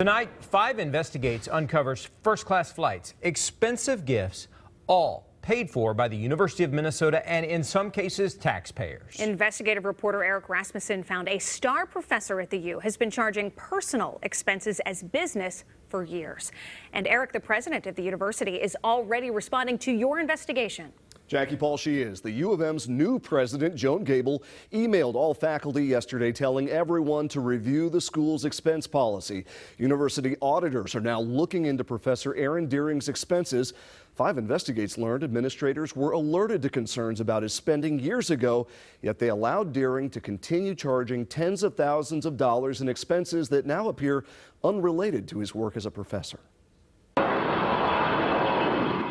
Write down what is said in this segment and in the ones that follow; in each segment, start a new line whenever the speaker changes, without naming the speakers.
Tonight, 5 Investigates uncovers first-class flights, expensive gifts, all paid for by the University of Minnesota and, in some cases, taxpayers.
Investigative reporter Eric Rasmussen found a star professor at the U has been charging personal expenses as business for years. And Eric, the president of the university, is already responding to your investigation.
Jackie Paul, she is. The U of M's new president, Joan Gable, emailed all faculty yesterday telling everyone to review the school's expense policy. University auditors are now looking into Professor Aaron Doering's expenses. 5 Investigates learned administrators were alerted to concerns about his spending years ago, yet they allowed Doering to continue charging tens of thousands of dollars in expenses that now appear unrelated to his work as a professor.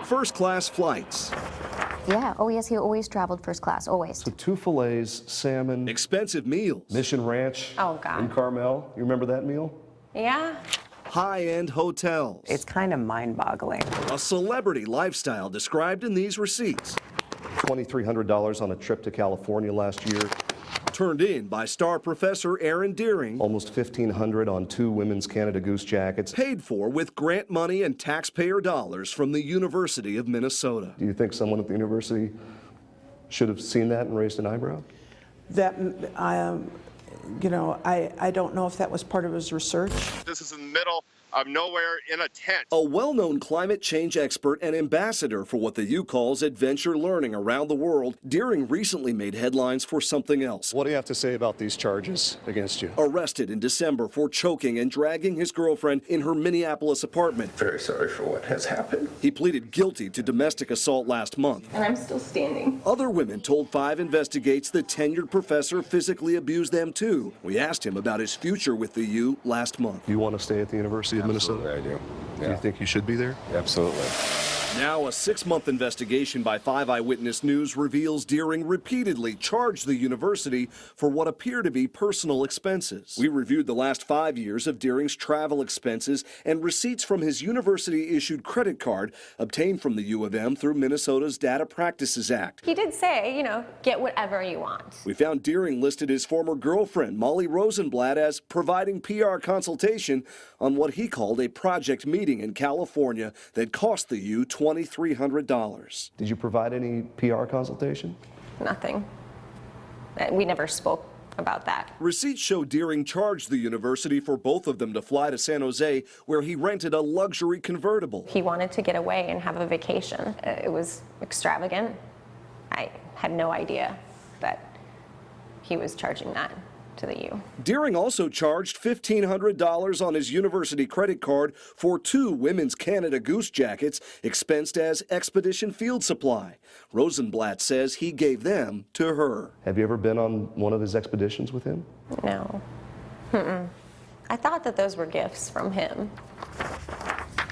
First-class flights.
Yeah, oh yes, he always traveled first class, always.
So 2 fillets, salmon. Expensive meals. Mission Ranch.
Oh, God.
In Carmel. You remember that meal?
Yeah.
High-end hotels.
It's kind of mind-boggling.
A celebrity lifestyle described in these receipts. $2,300 on a trip to California last year. Turned in by star professor Aaron Doering. Almost $1,500 on 2 women's Canada Goose jackets. Paid for with grant money and taxpayer dollars from the University of Minnesota. Do you think someone at the university should have seen that and raised an eyebrow?
That, I don't know if that was part of his research.
This is in the middle of nowhere in a tent.
A well-known climate change expert and ambassador for what the U calls adventure learning around the world, Doering recently made headlines for something else.
What do you have to say about these charges against you?
Arrested in December for choking and dragging his girlfriend in her Minneapolis apartment.
Very sorry for what has happened.
He pleaded guilty to domestic assault last month.
And I'm still standing.
Other women told 5 Investigates the tenured professor physically abused them too. We asked him about his future with the U last month.
Do you want to stay at the University of Minnesota?
Absolutely, I do. Yeah.
Do you think you should be there?
Absolutely.
Now a 6-month investigation by 5 Eyewitness News reveals Doering repeatedly charged the university for what appear to be personal expenses. We reviewed the last 5 years of Doering's travel expenses and receipts from his university-issued credit card obtained from the U of M through Minnesota's Data Practices Act.
He did say, get whatever you want.
We found Doering listed his former girlfriend, Molly Rosenblatt, as providing PR consultation on what he called a project meeting in California that cost the U $2,300. Did you provide any PR consultation?
Nothing. We never spoke about that.
Receipts show Doering charged the university for both of them to fly to San Jose, where he rented a luxury convertible.
He wanted to get away and have a vacation. It was extravagant. I had no idea that he was charging that to the U.
Doering also charged $1,500 on his university credit card for 2 women's Canada Goose jackets expensed as expedition field supply. Rosenblatt says he gave them to her. Have you ever been on one of his expeditions with him?
No. I thought that those were gifts from him.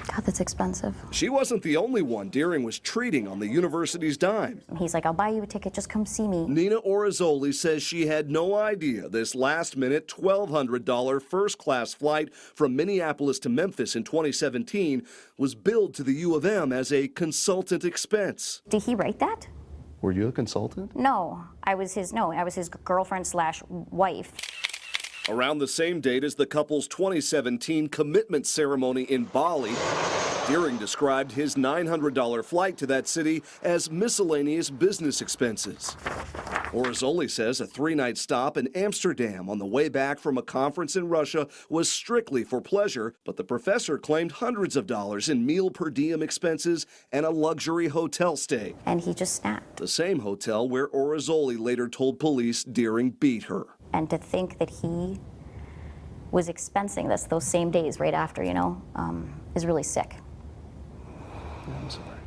God, that's expensive.
She wasn't the only one Doering was treating on the university's dime.
He's like, I'll buy you a ticket, just come see me.
Nina Orizzoli says she had no idea this last-minute $1,200 first-class flight from Minneapolis to Memphis in 2017 was billed to the U of M as a consultant expense.
Did he write that?
Were you a consultant?
No, I was his girlfriend/wife.
Around the same date as the couple's 2017 commitment ceremony in Bali, Doering described his $900 flight to that city as miscellaneous business expenses. Orizzoli says a 3-night stop in Amsterdam on the way back from a conference in Russia was strictly for pleasure, but the professor claimed hundreds of dollars in meal per diem expenses and a luxury hotel stay.
And he just snapped.
The same hotel where Orizzoli later told police Doering beat her.
And to think that he was expensing this those same days right after, is really sick.
I'm sorry.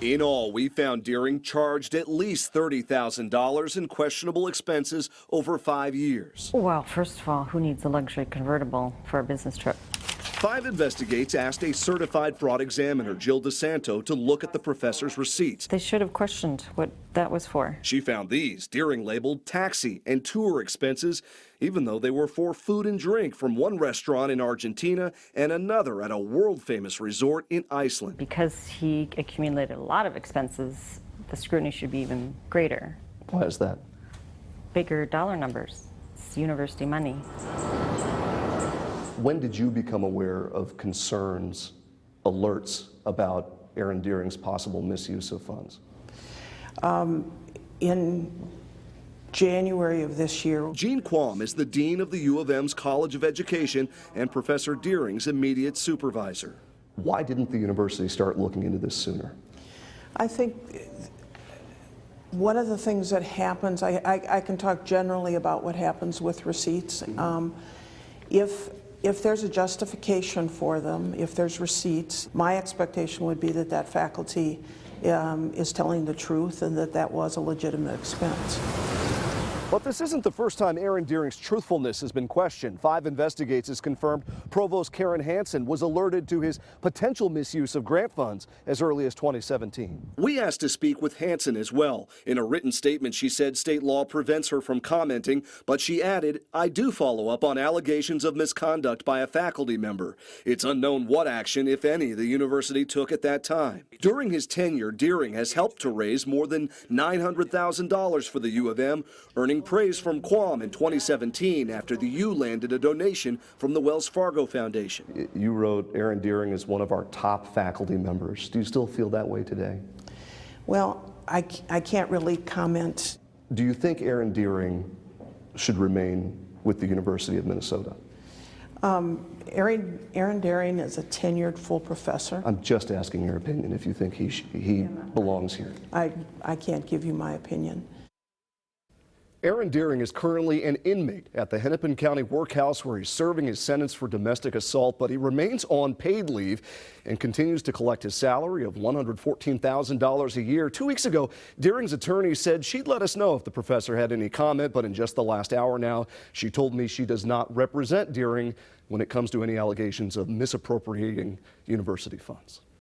In all, we found Doering charged at least $30,000 in questionable expenses over 5 years.
Well, first of all, who needs a luxury convertible for a business trip?
5 Investigates asked a certified fraud examiner, Jill DeSanto, to look at the professor's receipts.
They should have questioned what that was for.
She found these, Doering labeled taxi and tour expenses, even though they were for food and drink from one restaurant in Argentina and another at a world-famous resort in Iceland.
Because he accumulated a lot of expenses, the scrutiny should be even greater.
Why is that?
Bigger dollar numbers. It's university money.
When did you become aware of concerns, alerts about Aaron Doering's possible misuse of funds?
In January of this year.
Jean Quam is the dean of the U of M's College of Education and Professor Doering's immediate supervisor. Why didn't the university start looking into this sooner?
I think one of the things that happens, I can talk generally about what happens with receipts. If there's a justification for them, if there's receipts, my expectation would be that that faculty is telling the truth and that that was a legitimate expense.
But this isn't the first time Aaron Doering's truthfulness has been questioned. 5 investigators confirmed Provost Karen Hansen was alerted to his potential misuse of grant funds as early as 2017. We asked to speak with Hansen as well. In a written statement, she said state law prevents her from commenting, but she added, "I do follow up on allegations of misconduct by a faculty member. It's unknown what action, if any, the university took at that time." During his tenure, Doering has helped to raise more than $900,000 for the U of M, earning praise from Quam in 2017 after the U landed a donation from the Wells Fargo Foundation. You wrote Aaron Doering is one of our top faculty members. Do you still feel that way today?
Well, I can't really comment.
Do you think Aaron Doering should remain with the University of Minnesota?
Aaron Doering is a tenured full professor.
I'm just asking your opinion if you think he belongs here.
I can't give you my opinion.
Aaron Doering is currently an inmate at the Hennepin County Workhouse where he's serving his sentence for domestic assault, but he remains on paid leave and continues to collect his salary of $114,000 a year. 2 weeks ago, Doering's attorney said she'd let us know if the professor had any comment, but in just the last hour now, she told me she does not represent Doering when it comes to any allegations of misappropriating university funds.